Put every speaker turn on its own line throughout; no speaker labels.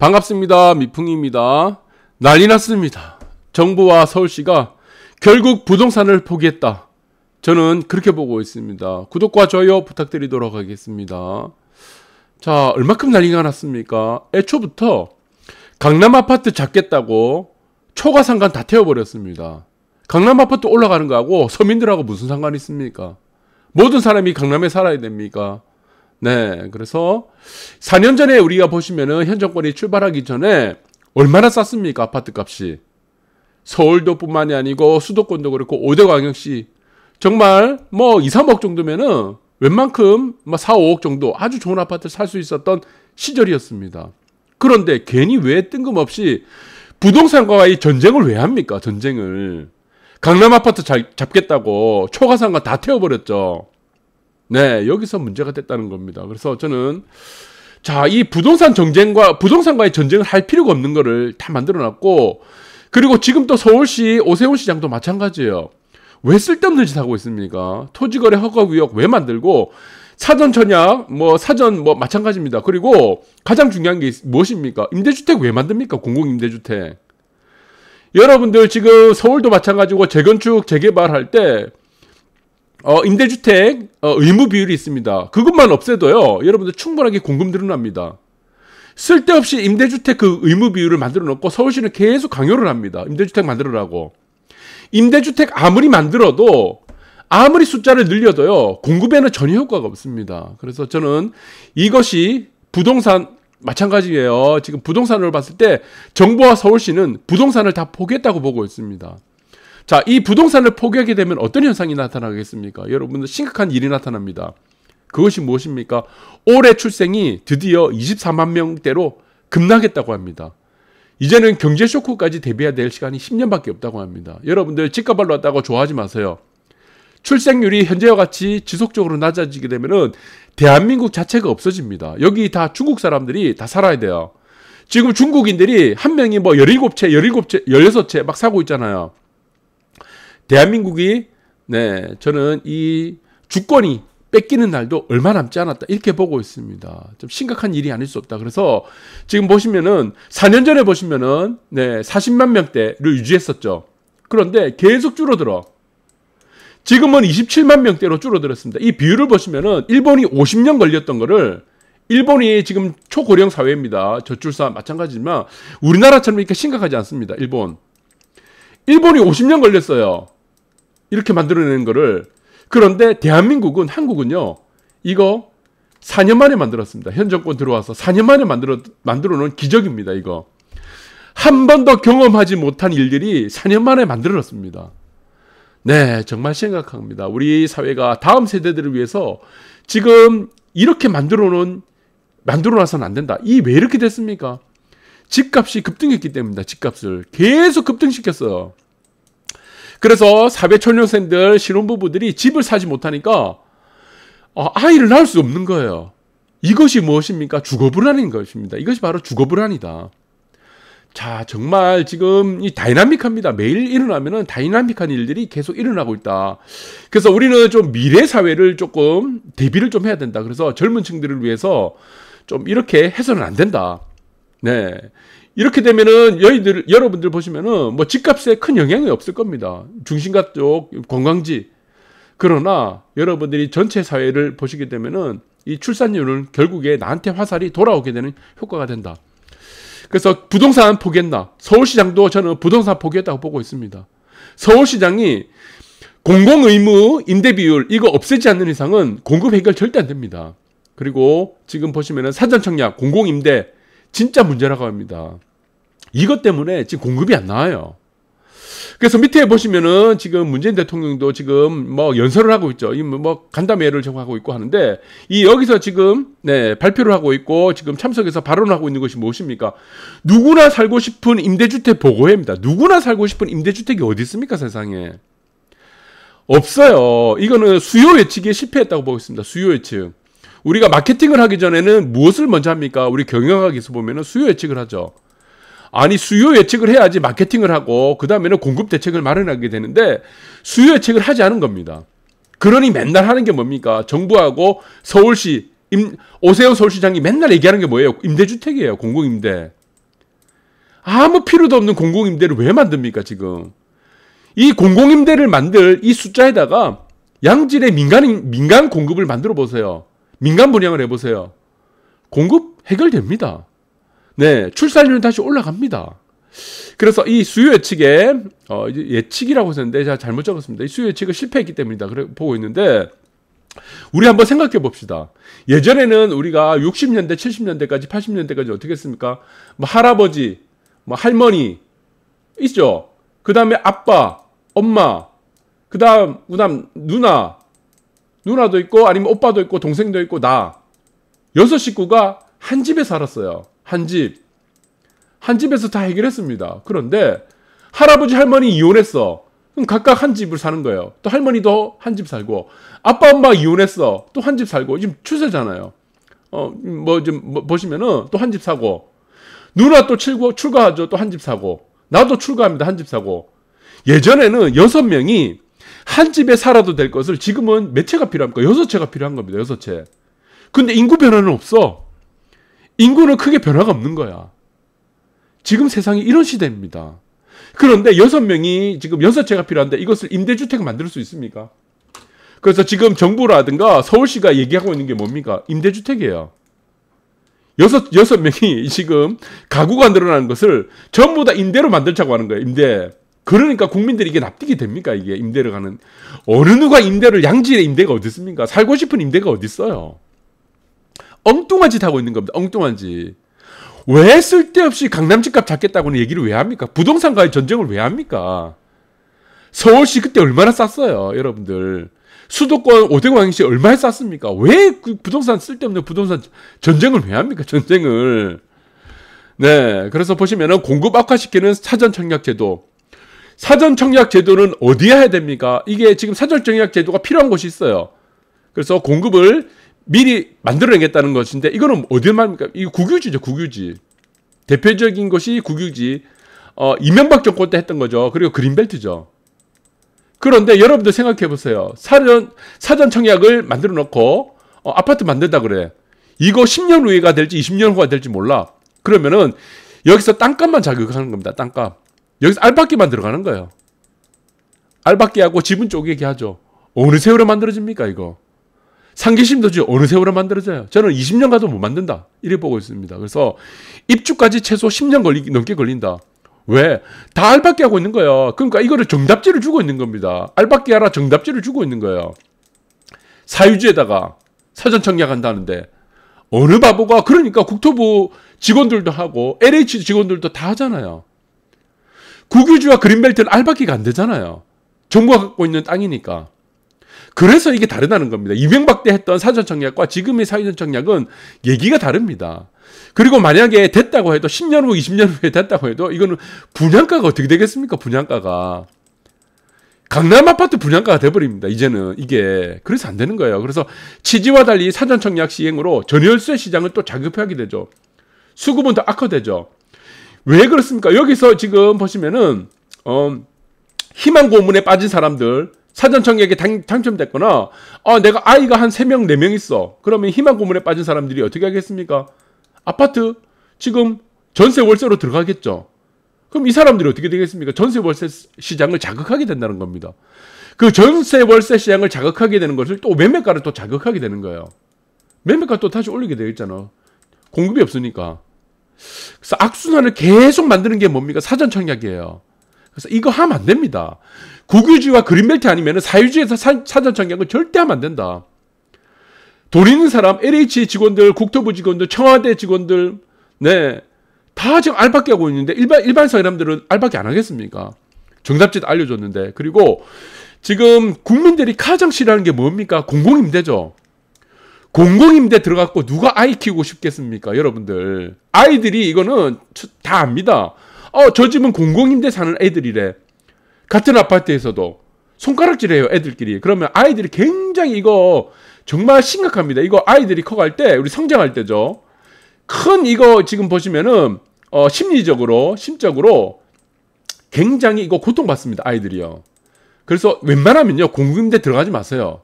반갑습니다. 미풍입니다. 난리 났습니다. 정부와 서울시가 결국 부동산을 포기했다. 저는 그렇게 보고 있습니다. 구독과 좋아요 부탁드리도록 하겠습니다. 자, 얼마큼 난리가 났습니까? 애초부터 강남 아파트 잡겠다고 초과상간 다 태워버렸습니다. 강남 아파트 올라가는 거하고 서민들하고 무슨 상관이 있습니까? 모든 사람이 강남에 살아야 됩니까? 네, 그래서 4년 전에 우리가 보시면은 현 정권이 출발하기 전에 얼마나 쌌습니까? 아파트 값이. 서울도 뿐만이 아니고 수도권도 그렇고 5대 광역시 정말 뭐 2, 3억 정도면은 웬만큼 뭐 4, 5억 정도 아주 좋은 아파트 살 수 있었던 시절이었습니다. 그런데 괜히 왜 뜬금없이 부동산과의 전쟁을 왜 합니까? 전쟁을. 강남 아파트 잡겠다고 초과상가 다 태워버렸죠. 네, 여기서 문제가 됐다는 겁니다. 그래서 저는 자, 이 부동산 정쟁과 부동산과의 전쟁을 할 필요가 없는 거를 다 만들어놨고, 그리고 지금 또 서울시 오세훈 시장도 마찬가지예요. 왜 쓸데없는 짓 하고 있습니까? 토지거래 허가구역 왜 만들고 사전 청약 사전 마찬가지입니다. 그리고 가장 중요한 게 무엇입니까? 임대주택 왜 만듭니까? 공공임대주택. 여러분들 지금 서울도 마찬가지고 재건축 재개발할 때 임대주택 의무 비율이 있습니다. 그것만 없애도요, 여러분들 충분하게 공급 늘어납니다. 쓸데없이 임대주택 그 의무 비율을 만들어 놓고 서울시는 계속 강요를 합니다. 임대주택 만들으라고. 임대주택 아무리 만들어도 아무리 숫자를 늘려도요, 공급에는 전혀 효과가 없습니다. 그래서 저는 이것이 부동산 마찬가지예요. 지금 부동산을 봤을 때 정부와 서울시는 부동산을 다 포기했다고 보고 있습니다. 자, 이 부동산을 포기하게 되면 어떤 현상이 나타나겠습니까? 여러분들 심각한 일이 나타납니다. 그것이 무엇입니까? 올해 출생이 드디어 24만 명대로 급락했다고 합니다. 이제는 경제 쇼크까지 대비해야 될 시간이 10년밖에 없다고 합니다. 여러분들 집값 올랐다고 좋아하지 마세요. 출생률이 현재와 같이 지속적으로 낮아지게 되면은 대한민국 자체가 없어집니다. 여기 다 중국 사람들이 다 살아야 돼요. 지금 중국인들이 한 명이 17채, 16채 막 사고 있잖아요. 대한민국이, 네, 저는 이 주권이 뺏기는 날도 얼마 남지 않았다, 이렇게 보고 있습니다. 좀 심각한 일이 아닐 수 없다. 그래서 지금 보시면은 4년 전에 보시면은 40만 명대를 유지했었죠. 그런데 계속 줄어들어. 지금은 27만 명대로 줄어들었습니다. 이 비율을 보시면은 일본이 50년 걸렸던 거를, 일본이 지금 초고령 사회입니다. 저출산 마찬가지지만 우리나라처럼 이렇게 심각하지 않습니다. 일본이 50년 걸렸어요. 이렇게 만들어내는 거를. 그런데 대한민국은, 한국은요, 이거 4년 만에 만들었습니다. 현 정권 들어와서 4년 만에 만들어 놓은 기적입니다. 이거 한 번도 경험하지 못한 일들이 4년 만에 만들어졌습니다. 네, 정말 심각합니다. 우리 사회가 다음 세대들을 위해서 지금 이렇게 만들어놔서는 안 된다. 이 왜 이렇게 됐습니까? 집값이 급등했기 때문입니다. 집값을 계속 급등시켰어요. 그래서 사회초년생들, 신혼부부들이 집을 사지 못하니까 아이를 낳을 수 없는 거예요. 이것이 무엇입니까? 주거불안인 것입니다. 이것이 바로 주거불안이다. 자, 정말 지금 이 다이나믹합니다. 매일 일어나면은 다이나믹한 일들이 계속 일어나고 있다. 그래서 우리는 좀 미래 사회를 조금 대비를 좀 해야 된다. 그래서 젊은 층들을 위해서 좀 이렇게 해서는 안 된다. 네. 이렇게 되면은 여러분들 보시면은 집값에 큰 영향이 없을 겁니다. 중심가 쪽 관광지. 그러나 여러분들이 전체 사회를 보시게 되면은 이 출산율은 결국에 나한테 화살이 돌아오게 되는 효과가 된다. 그래서 부동산 포기했나? 서울시장도 저는 부동산 포기했다고 보고 있습니다. 서울시장이 공공의무 임대비율 이거 없애지 않는 이상은 공급 해결 절대 안 됩니다. 그리고 지금 보시면은 사전청약, 공공임대 진짜 문제라고 합니다. 이것 때문에 지금 공급이 안 나와요. 그래서 밑에 보시면은 지금 문재인 대통령도 지금 연설을 하고 있죠. 간담회를 하고 있고 하는데, 여기서 지금 발표를 하고 있고 지금 참석해서 발언하고 있는 것이 무엇입니까? 누구나 살고 싶은 임대주택 보고회입니다. 누구나 살고 싶은 임대주택이 어디 있습니까, 세상에? 없어요. 이거는 수요 예측에 실패했다고 보고 있습니다. 수요 예측. 우리가 마케팅을 하기 전에는 무엇을 먼저 합니까? 우리 경영학에서 보면은 수요 예측을 하죠. 아니, 수요 예측을 해야지 마케팅을 하고 그 다음에는 공급 대책을 마련하게 되는데 수요 예측을 하지 않은 겁니다. 그러니 맨날 하는 게 뭡니까? 정부하고 서울시 오세훈 서울시장이 맨날 얘기하는 게 뭐예요? 임대주택이에요. 공공임대. 아무 필요도 없는 공공임대를 왜 만듭니까, 지금? 이 공공임대를 만들 이 숫자에다가 양질의 민간 공급을 만들어 보세요. 민간 분양을 해보세요. 공급 해결됩니다. 네, 출산율은 다시 올라갑니다. 그래서 이 수요 예측에 예측이라고 했는데 제가 잘못 적었습니다. 이 수요 예측은 실패했기 때문이다. 그래 보고 있는데 우리 한번 생각해 봅시다. 예전에는 우리가 60년대, 70년대까지, 80년대까지 어떻게 했습니까? 뭐 할아버지, 뭐 할머니 있죠. 그 다음에 아빠, 엄마, 그 다음 누나도 있고 아니면 오빠도 있고 동생도 있고 나 6식구가 한 집에 살았어요. 한 집에서 다 해결했습니다. 그런데 할아버지 할머니 이혼했어. 그럼 각각 한 집을 사는 거예요. 또 할머니도 한 집 살고 아빠 엄마 이혼했어. 또 한 집 살고 지금 추세잖아요. 보시면은 또 한 집 사고 누나 또 출가하죠. 또 한 집 사고 나도 출가합니다. 한 집 사고 예전에는 6명이 한 집에 살아도 될 것을 지금은 몇 채가 필요합니까? 6채가 필요한 겁니다. 6채. 근데 인구 변화는 없어. 인구는 크게 변화가 없는 거야. 지금 세상이 이런 시대입니다. 그런데 6명이 지금 6채가 필요한데 이것을 임대주택을 만들 수 있습니까? 그래서 지금 정부라든가 서울시가 얘기하고 있는 게 뭡니까? 임대주택이에요. 6명이 지금 가구가 늘어나는 것을 전부 다 임대로 만들자고 하는 거예요. 임대. 그러니까 국민들이 이게 납득이 됩니까? 이게 임대를 가는. 어느 누가 임대를 양질의 임대가 어디 있습니까? 살고 싶은 임대가 어디 있어요? 엉뚱한 짓 하고 있는 겁니다. 엉뚱한 짓. 왜 쓸데없이 강남 집값 잡겠다고는 얘기를 왜 합니까? 부동산과의 전쟁을 왜 합니까? 서울시 그때 얼마나 쌌어요, 여러분들. 수도권 오대광역시 얼마나 쌌습니까? 왜 그 부동산 쓸데없는 부동산 전쟁을 왜 합니까? 전쟁을. 네, 그래서 보시면은 공급 악화시키는 사전청약제도. 사전청약제도는 어디에 해야 됩니까? 이게 지금 사전청약제도가 필요한 곳이 있어요. 그래서 공급을 미리 만들어내겠다는 것인데 이거는 어디 말입니까? 이거 국유지죠, 국유지. 대표적인 것이 국유지. 이명박 정권 때 했던 거죠. 그리고 그린벨트죠. 그런데 여러분들 생각해 보세요. 사전 청약을 만들어 놓고 아파트 만든다 그래. 이거 10년 후가 될지 20년 후가 될지 몰라. 그러면은 여기서 땅값만 자극하는 겁니다. 땅값. 여기서 알박기만 들어가는 거예요. 알박기하고 지분 쪼개기 하죠. 어느 세월에 만들어집니까 이거? 상기심도지 어느 세월에 만들어져요? 저는 20년 가도 못 만든다. 이래 보고 있습니다. 그래서 입주까지 최소 10년 넘게 걸린다. 왜? 다 알박기 하고 있는 거예요. 그러니까 이거를 정답지를 주고 있는 겁니다. 알박기 하라 정답지를 주고 있는 거예요. 사유지에다가 사전 청약한다는데 어느 바보가 그러니까 국토부 직원들도 하고 LH 직원들도 다 하잖아요. 국유지와 그린벨트는 알박기가 안 되잖아요. 정부가 갖고 있는 땅이니까. 그래서 이게 다르다는 겁니다. 이명박 때 했던 사전청약과 지금의 사전청약은 얘기가 다릅니다. 그리고 만약에 됐다고 해도 10년 후, 20년 후에 됐다고 해도 이거는 분양가가 어떻게 되겠습니까? 분양가가. 강남 아파트 분양가가 돼버립니다. 이제는 이게. 그래서 안 되는 거예요. 그래서 취지와 달리 사전청약 시행으로 전월세 시장을 또 자극하게 되죠. 수급은 더 악화되죠. 왜 그렇습니까? 여기서 지금 보시면은 희망 고문에 빠진 사람들 사전청약에 당첨됐거나 내가 아이가 한 3명, 4명 있어. 그러면 희망 고문에 빠진 사람들이 어떻게 하겠습니까? 아파트 지금 전세 월세로 들어가겠죠. 그럼 이 사람들이 어떻게 되겠습니까? 전세 월세 시장을 자극하게 된다는 겁니다. 그 전세 월세 시장을 자극하게 되는 것을 또 매매가를 또 자극하게 되는 거예요. 매매가 또 다시 올리게 되겠잖아. 공급이 없으니까. 그래서 악순환을 계속 만드는 게 뭡니까? 사전청약이에요. 그래서 이거 하면 안 됩니다. 국유지와 그린벨트 아니면 사유지에서 사전청약은 절대 하면 안 된다. 돈 있는 사람, LH 직원들, 국토부 직원들, 청와대 직원들, 네, 다 지금 알박기 하고 있는데 일반 사람들은 알박기 안 하겠습니까? 정답지도 알려줬는데. 그리고 지금 국민들이 가장 싫어하는 게 뭡니까? 공공임대죠. 공공임대 들어갔고 누가 아이 키우고 싶겠습니까? 여러분들. 아이들이 이거는 다 압니다. 저 집은 공공임대 사는 애들이래. 같은 아파트에서도 손가락질해요, 애들끼리. 그러면 아이들이 굉장히 이거 정말 심각합니다. 이거 아이들이 커갈 때, 우리 성장할 때죠. 큰 이거 지금 보시면은 심적으로 굉장히 이거 고통받습니다, 아이들이요. 그래서 웬만하면요, 공공임대 들어가지 마세요.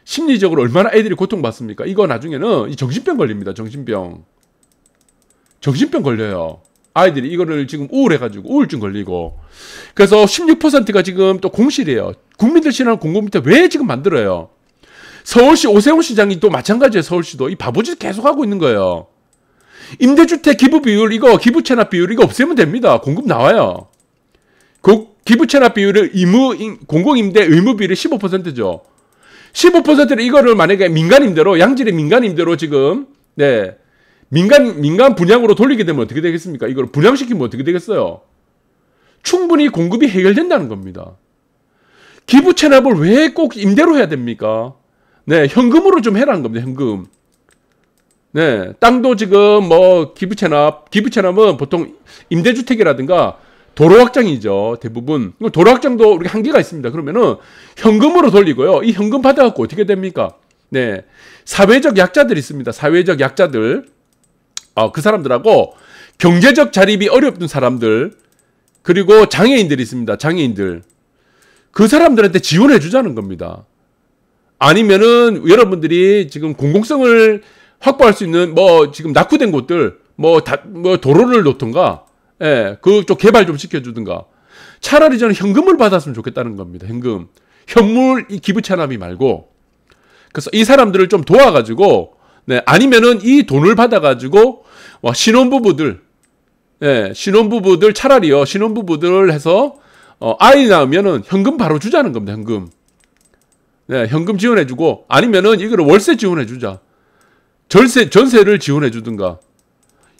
심리적으로 얼마나 애들이 고통받습니까? 이거 나중에는 정신병 걸립니다, 정신병 걸려요. 아이들이 이거를 지금 우울해가지고 우울증 걸리고. 그래서 16%가 지금 또 공실이에요. 국민들 싫어하는 공공임대 왜 지금 만들어요? 서울시 오세훈 시장이 또 마찬가지예요. 서울시도 이 바보짓 계속 하고 있는 거예요. 임대주택 기부 비율 이거 기부 체납 비율 이거 없애면 됩니다. 공급 나와요. 그 기부 체납 비율을 공공임대 의무 비율이 15%죠. 15%를 이거를 만약에 민간임대로 양질의 민간임대로 지금 네 민간 분양으로 돌리게 되면 어떻게 되겠습니까? 이걸 분양시키면 어떻게 되겠어요? 충분히 공급이 해결된다는 겁니다. 기부 체납을 왜 꼭 임대로 해야 됩니까? 네, 현금으로 좀 해라는 겁니다. 현금. 네, 땅도 지금 뭐 기부채납은 보통 임대주택이라든가 도로 확장이죠. 대부분. 도로 확장도 우리가 한계가 있습니다. 그러면은 현금으로 돌리고요. 이 현금 받아갖고 어떻게 됩니까? 네, 사회적 약자들이 있습니다. 사회적 약자들. 그 사람들하고 경제적 자립이 어렵던 사람들 그리고 장애인들이 있습니다. 장애인들. 그 사람들한테 지원해 주자는 겁니다. 아니면은 여러분들이 지금 공공성을 확보할 수 있는 뭐 지금 낙후된 곳들 뭐 도로를 놓던가 그쪽 개발 좀 시켜주든가 차라리 저는 현금을 받았으면 좋겠다는 겁니다. 현금. 현물 기부 체납이 말고. 그래서 이 사람들을 좀 도와가지고 아니면은 이 돈을 받아가지고 신혼부부들 차라리요 신혼부부들 해서 아이 낳으면은 현금 바로 주자는 겁니다. 현금. 네, 현금 지원해주고 아니면은 이거를 월세 지원해주자. 전세를 지원해주든가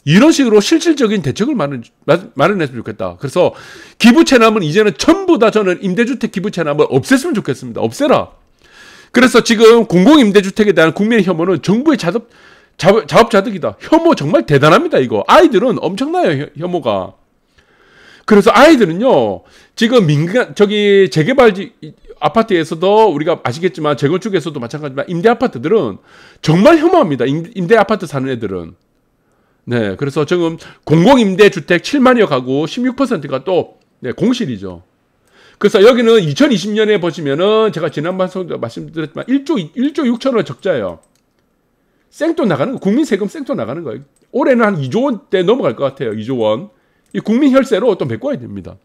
이런 식으로 실질적인 대책을 마련했으면 좋겠다. 그래서 기부채납은 이제는 전부 다 저는 임대주택 기부채납을 없앴으면 좋겠습니다. 없애라. 그래서 지금 공공임대주택에 대한 국민의 혐오는 정부의 자업자득이다. 혐오 정말 대단합니다. 이거 아이들은 엄청나요. 혐오가. 그래서 아이들은요 지금 재개발 아파트에서도 우리가 아시겠지만 재건축에서도 마찬가지지만 임대 아파트들은 정말 혐오합니다. 임대 아파트 사는 애들은. 네, 그래서 지금 공공임대주택 7만여 가구 16%가 또 공실이죠. 그래서 여기는 2020년에 보시면은 제가 지난 방송도 말씀드렸지만 1조 6천원 적자예요. 생돈 나가는 거, 국민 세금 생돈 나가는 거예요. 올해는 한 2조 원대 넘어갈 것 같아요. 2조 원. 이 국민 혈세로 또 메꿔야 됩니다.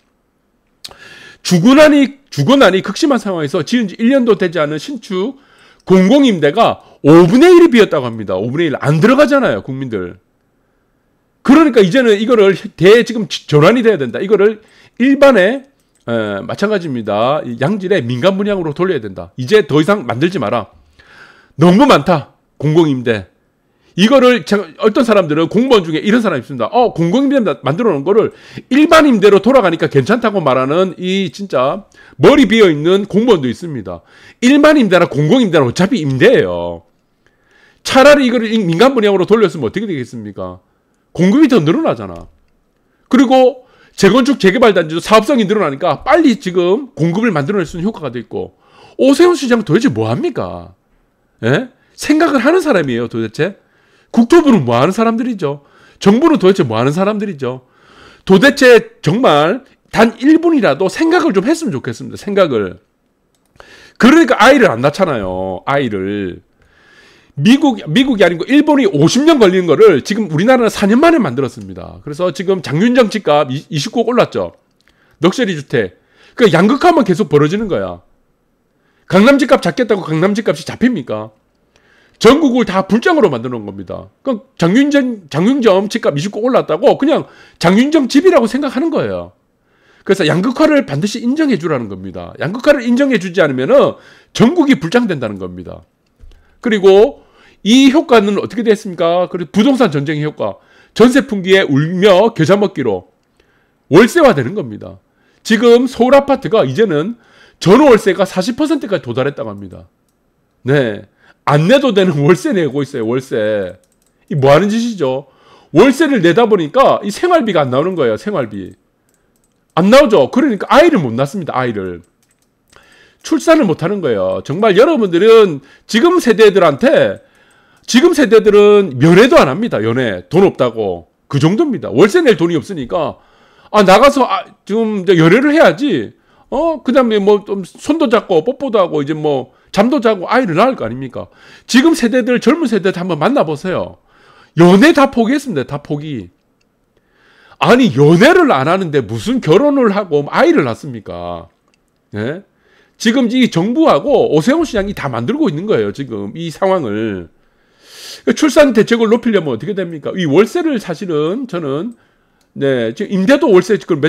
주거난이 극심한 상황에서 지은 지 1년도 되지 않은 신축 공공임대가 5분의 1이 비었다고 합니다. 5분의 1. 안 들어가잖아요, 국민들. 그러니까 이제는 이거를 지금 전환이 돼야 된다. 이거를 일반의 마찬가지입니다. 양질의 민간 분양으로 돌려야 된다. 이제 더 이상 만들지 마라. 너무 많다. 공공임대. 이거를 어떤 사람들은 공무원 중에 이런 사람이 있습니다. 공공임대 만들어 놓은 거를 일반 임대로 돌아가니까 괜찮다고 말하는 이 진짜 머리 비어 있는 공무원도 있습니다. 일반 임대나 공공임대는 어차피 임대예요. 차라리 이거를 민간 분양으로 돌렸으면 어떻게 되겠습니까? 공급이 더 늘어나잖아. 그리고 재건축 재개발 단지도 사업성이 늘어나니까 빨리 지금 공급을 만들어낼 수 있는 효과가 돼 있고 오세훈 시장 도대체 뭐 합니까? 예? 생각을 하는 사람이에요, 도대체? 국토부는 뭐 하는 사람들이죠? 정부는 도대체 뭐 하는 사람들이죠? 도대체 정말 단 1분이라도 생각을 좀 했으면 좋겠습니다. 생각을. 그러니까 아이를 안 낳잖아요. 아이를. 미국이 아니고 일본이 50년 걸리는 거를 지금 우리나라는 4년 만에 만들었습니다. 그래서 지금 장윤정 집값 29억 올랐죠. 럭셔리 주택. 그 양극화만 계속 벌어지는 거야. 강남 집값 잡겠다고 강남 집값이 잡힙니까? 전국을 다 불장으로 만들어 놓은 겁니다. 그럼 장윤정 집값 29억 올랐다고 그냥 장윤정 집이라고 생각하는 거예요. 그래서 양극화를 반드시 인정해 주라는 겁니다. 양극화를 인정해 주지 않으면은 전국이 불장된다는 겁니다. 그리고 이 효과는 어떻게 됐습니까? 그리고 부동산 전쟁의 효과. 전세 풍기에 울며 겨자 먹기로 월세화 되는 겁니다. 지금 서울 아파트가 이제는 전월세가 40%까지 도달했다고 합니다. 네. 안 내도 되는 월세 내고 있어요. 월세. 이 뭐 하는 짓이죠? 월세를 내다 보니까 이 생활비가 안 나오는 거예요. 생활비. 안 나오죠. 그러니까 아이를 못 낳습니다. 아이를. 출산을 못 하는 거예요. 정말 여러분들은 지금 세대들은 연애도 안 합니다. 연애. 돈 없다고. 그 정도입니다. 월세 낼 돈이 없으니까 나가서 좀 연애를 해야지. 그 다음에 뭐 좀 손도 잡고 뽀뽀도 하고 이제 뭐 잠도 자고 아이를 낳을 거 아닙니까? 지금 젊은 세대들 한번 만나보세요. 연애 다 포기했습니다. 다 포기. 아니 연애를 안 하는데 무슨 결혼을 하고 아이를 낳습니까? 예? 지금 이 정부하고 오세훈 시장이 다 만들고 있는 거예요. 지금 이 상황을. 출산 대책을 높이려면 어떻게 됩니까? 이 월세를 사실은 저는 네 지금 임대도 월세 지금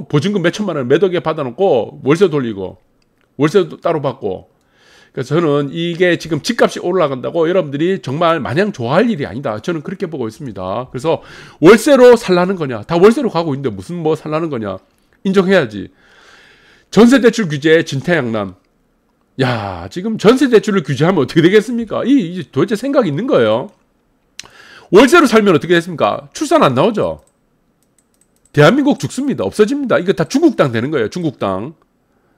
보증금 몇 천만 원 몇 억에 받아놓고 월세 돌리고 월세도 따로 받고. 그래서 저는 이게 지금 집값이 올라간다고 여러분들이 정말 마냥 좋아할 일이 아니다. 저는 그렇게 보고 있습니다. 그래서 월세로 살라는 거냐? 다 월세로 가고 있는데 무슨 뭐 살라는 거냐? 인정해야지. 전세대출 규제 진퇴양난. 야, 지금 전세대출을 규제하면 어떻게 되겠습니까? 이 도대체 생각이 있는 거예요. 월세로 살면 어떻게 됐습니까? 출산 안 나오죠. 대한민국 죽습니다. 없어집니다. 이거 다 중국 땅 되는 거예요. 중국 땅.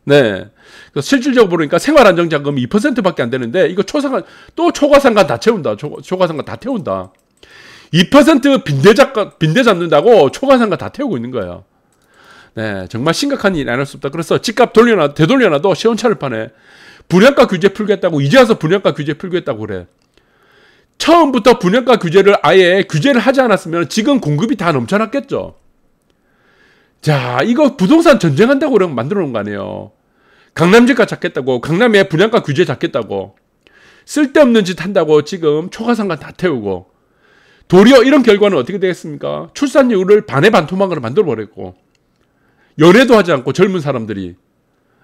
네. 그래서 실질적으로 보니까 생활안정자금이 2%밖에 안 되는데 이거 초과상관 다 채운다. 초과상관 다 태운다. 2% 빈대 잡는다고 초과상관 다 태우고 있는 거예요. 네, 정말 심각한 일이 아닐 수 없다. 그래서 집값 되돌려놔도 시원찮을 판에 분양가 규제 풀겠다고 이제 와서 분양가 규제 풀겠다고 그래. 처음부터 분양가 규제를 아예 규제를 하지 않았으면 지금 공급이 다 넘쳐났겠죠. 자, 이거 부동산 전쟁한다고 그러면 만들어 놓은 거 아니에요. 강남집값 잡겠다고, 강남에 분양가 규제 잡겠다고, 쓸데없는 짓 한다고 지금 초과상관 다 태우고, 도리어 이런 결과는 어떻게 되겠습니까? 출산율을 반의 반토막으로 만들어버렸고, 연애도 하지 않고 젊은 사람들이,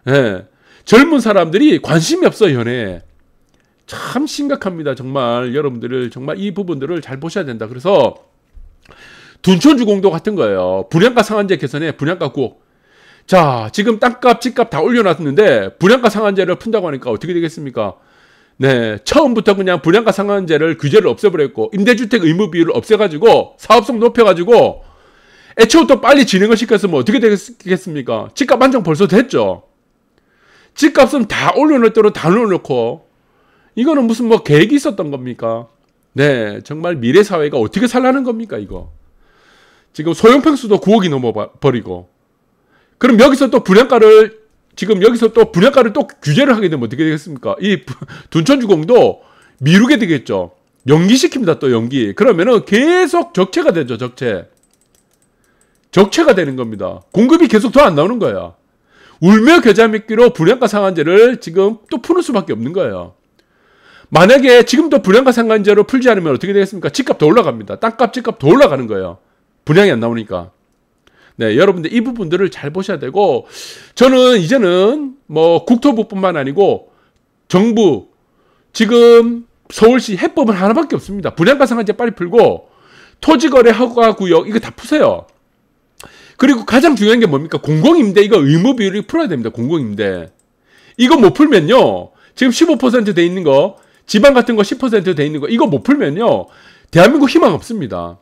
예, 젊은 사람들이 관심이 없어요, 연애에. 참 심각합니다. 정말 여러분들을 정말 이 부분들을 잘 보셔야 된다. 그래서 둔촌주공도 같은 거예요. 분양가 상한제 개선에 분양가 구호. 자, 지금 땅값, 집값 다 올려놨는데 분양가 상한제를 푼다고 하니까 어떻게 되겠습니까? 네, 처음부터 그냥 분양가 상한제를 규제를 없애버렸고 임대주택 의무 비율을 없애가지고 사업성 높여가지고 애초부터 빨리 진행을 시켰으면 어떻게 되겠습니까? 집값 안정 벌써 됐죠. 집값은 다 올려놓을 대로 다 올려놓고 이거는 무슨 뭐 계획이 있었던 겁니까? 네, 정말 미래 사회가 어떻게 살라는 겁니까 이거? 지금 소형평수도 9억이 넘어버리고 그럼 여기서 또 분양가를 또 규제를 하게 되면 어떻게 되겠습니까? 이 둔촌주공도 미루게 되겠죠. 연기시킵니다. 또 연기. 그러면은 계속 적체가 되죠. 적체가 되는 겁니다. 공급이 계속 더 안 나오는 거예요. 울며 겨자 먹기로 분양가 상한제를 지금 또 푸는 수밖에 없는 거예요. 만약에 지금도 분양가 상한제로 풀지 않으면 어떻게 되겠습니까? 집값 더 올라갑니다. 땅값, 집값 더 올라가는 거예요. 분양이 안 나오니까. 네, 여러분들 이 부분들을 잘 보셔야 되고, 저는 이제는 뭐 국토부뿐만 아니고 정부, 지금 서울시 해법은 하나밖에 없습니다. 분양가 상한제 빨리 풀고 토지거래 허가구역 이거 다 푸세요. 그리고 가장 중요한 게 뭡니까? 공공임대 이거 의무 비율이 풀어야 됩니다. 공공임대. 이거 못 풀면요. 지금 15% 돼 있는 거, 지방 같은 거 10% 돼 있는 거 이거 못 풀면요. 대한민국 희망 없습니다.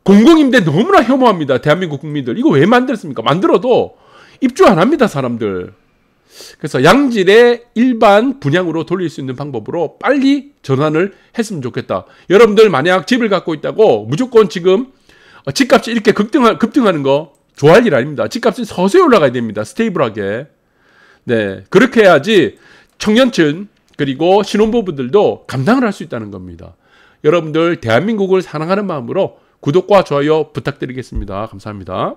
공공임대 너무나 혐오합니다. 대한민국 국민들. 이거 왜 만들었습니까? 만들어도 입주 안 합니다. 사람들. 그래서 양질의 일반 분양으로 돌릴 수 있는 방법으로 빨리 전환을 했으면 좋겠다. 여러분들 만약 집을 갖고 있다고 무조건 지금 집값이 이렇게 급등하는 거 좋아할 일 아닙니다. 집값이 서서히 올라가야 됩니다. 스테이블하게. 네, 그렇게 해야지 청년층 그리고 신혼부부들도 감당을 할 수 있다는 겁니다. 여러분들 대한민국을 사랑하는 마음으로 구독과 좋아요 부탁드리겠습니다. 감사합니다.